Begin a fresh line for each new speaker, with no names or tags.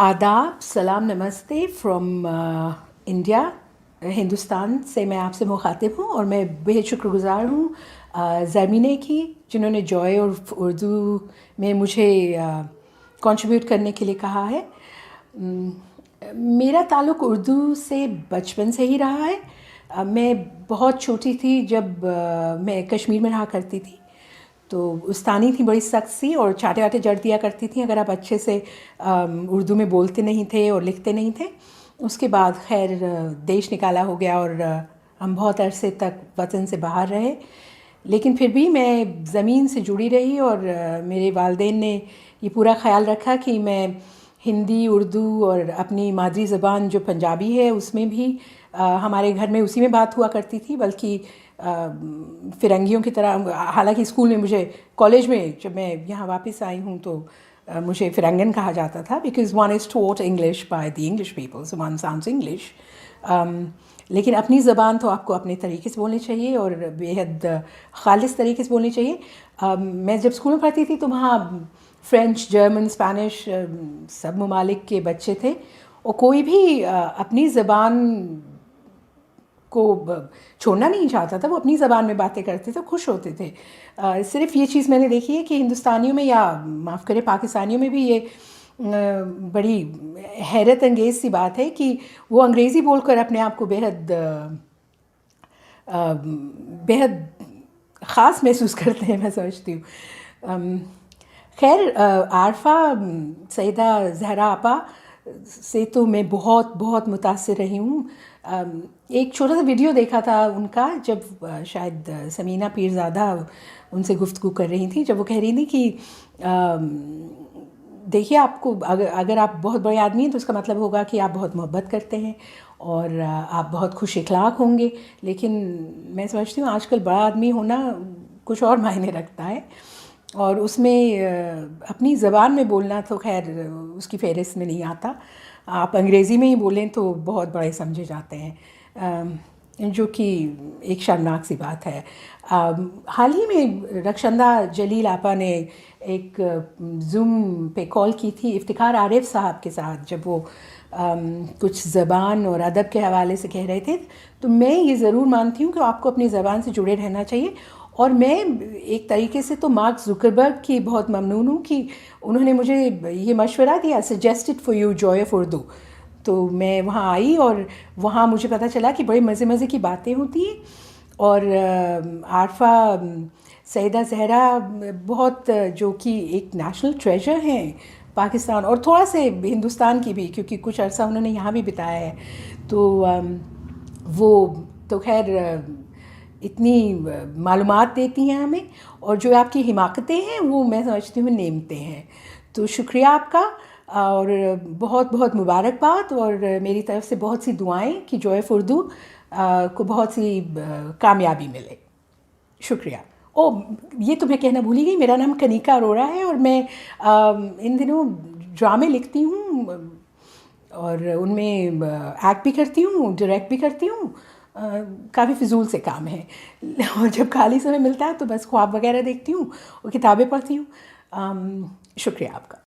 आदाब, सलाम, नमस्ते फ्रॉम इंडिया, हिंदुस्तान से मैं आपसे मुखातिब हूँ और मैं बेहद शुक्रगुज़ार हूँ ज़रमीने की, जिन्होंने जॉय और उर्दू में मुझे कंट्रीब्यूट करने के लिए कहा है। मेरा ताल्लुक़ उर्दू से बचपन से ही रहा है। मैं बहुत छोटी थी जब मैं कश्मीर में रहा करती थी, तो उस्तानी थी बड़ी सख्त सी और चाटे वाटे जड़ दिया करती थी अगर आप अच्छे से उर्दू में बोलते नहीं थे और लिखते नहीं थे। उसके बाद खैर देश निकाला हो गया और हम बहुत अरसे तक वतन से बाहर रहे, लेकिन फिर भी मैं ज़मीन से जुड़ी रही और मेरे वालिदैन ने ये पूरा ख़्याल रखा कि मैं हिंदी, उर्दू और अपनी मादरी ज़बान जो पंजाबी है उसमें भी हमारे घर में उसी में बात हुआ करती थी, बल्कि फ़िरंगियों की तरह। हालांकि स्कूल में मुझे, कॉलेज में जब मैं यहाँ वापस आई हूँ तो मुझे फ़िरंगन कहा जाता था, because one is taught English by the English people, so one sounds English. लेकिन अपनी ज़बान तो आपको अपने तरीके से बोलनी चाहिए और बेहद ख़ालिस तरीके से बोलनी चाहिए। मैं जब स्कूल में पढ़ती थी तो वहाँ फ़्रेंच, जर्मन, स्पेनिश सब ममालिक के बच्चे थे और कोई भी अपनी ज़बान को छोड़ना नहीं चाहता था। वो अपनी ज़बान में बातें करते थे, खुश होते थे। सिर्फ़ ये चीज़ मैंने देखी है कि हिंदुस्तानियों में, या माफ़ करें पाकिस्तानियों में भी, ये बड़ी हैरत अंगेज़ सी बात है कि वो अंग्रेज़ी बोलकर अपने आप को बेहद ख़ास महसूस करते हैं, मैं समझती हूँ। खैर, आरफ़ा सईदा ज़हरा आपा से तो मैं बहुत बहुत मुतासिर रही हूँ। एक छोटा सा वीडियो देखा था उनका, जब शायद समीना पीरज़ादा उनसे गुफ्तगू कर रही थी, जब वो कह रही थी कि देखिए, आपको अगर आप बहुत बड़े आदमी हैं तो इसका मतलब होगा कि आप बहुत मोहब्बत करते हैं और आप बहुत खुश इखलाक होंगे। लेकिन मैं समझती हूँ आजकल बड़ा आदमी होना कुछ और मायने रखता है, और उसमें अपनी ज़बान में बोलना तो खैर उसकी फ़हरिस्त में नहीं आता। आप अंग्रेज़ी में ही बोलें तो बहुत बड़े समझे जाते हैं, जो कि एक शर्मनाक सी बात है। हाल ही में रक्षंदा जलील आपा ने एक ज़ूम पे कॉल की थी इफ्तिखार आरिफ साहब के साथ, जब वो कुछ ज़बान और अदब के हवाले से कह रहे थे। तो मैं ये ज़रूर मानती हूँ कि आपको अपनी ज़बान से जुड़े रहना चाहिए, और मैं एक तरीके से तो मार्क ज़ुकरबर्ग की बहुत ममनून हूँ कि उन्होंने मुझे ये मशवरा दिया, suggested for you Joy of Urdu. तो मैं वहाँ आई और वहाँ मुझे पता चला कि बड़े मज़े मज़े की बातें होती हैं, और आरफ़ा सईदा ज़हरा बहुत, जो कि एक नेशनल ट्रेजर हैं पाकिस्तान और थोड़ा से हिंदुस्तान की भी, क्योंकि कुछ अरसा उन्होंने यहाँ भी बिताया है। तो वो तो खैर इतनी मालूमात देती हैं हमें, और जो आपकी हिमाकतें हैं वो मैं समझती हूँ नेमते हैं। तो शुक्रिया आपका, और बहुत बहुत मुबारकबाद, और मेरी तरफ से बहुत सी दुआएं कि जॉय ऑफ उर्दू को बहुत सी कामयाबी मिले। शुक्रिया। ये तो मैं कहना भूल ही गई, मेरा नाम कनिका अरोड़ा है और मैं इन दिनों ड्रामे लिखती हूँ और उनमें एक्ट भी करती हूँ, डायरेक्ट भी करती हूँ। काफ़ी फ़िजूल से काम है, और जब खाली समय मिलता है तो बस ख्वाब वगैरह देखती हूँ और किताबें पढ़ती हूँ। शुक्रिया आपका।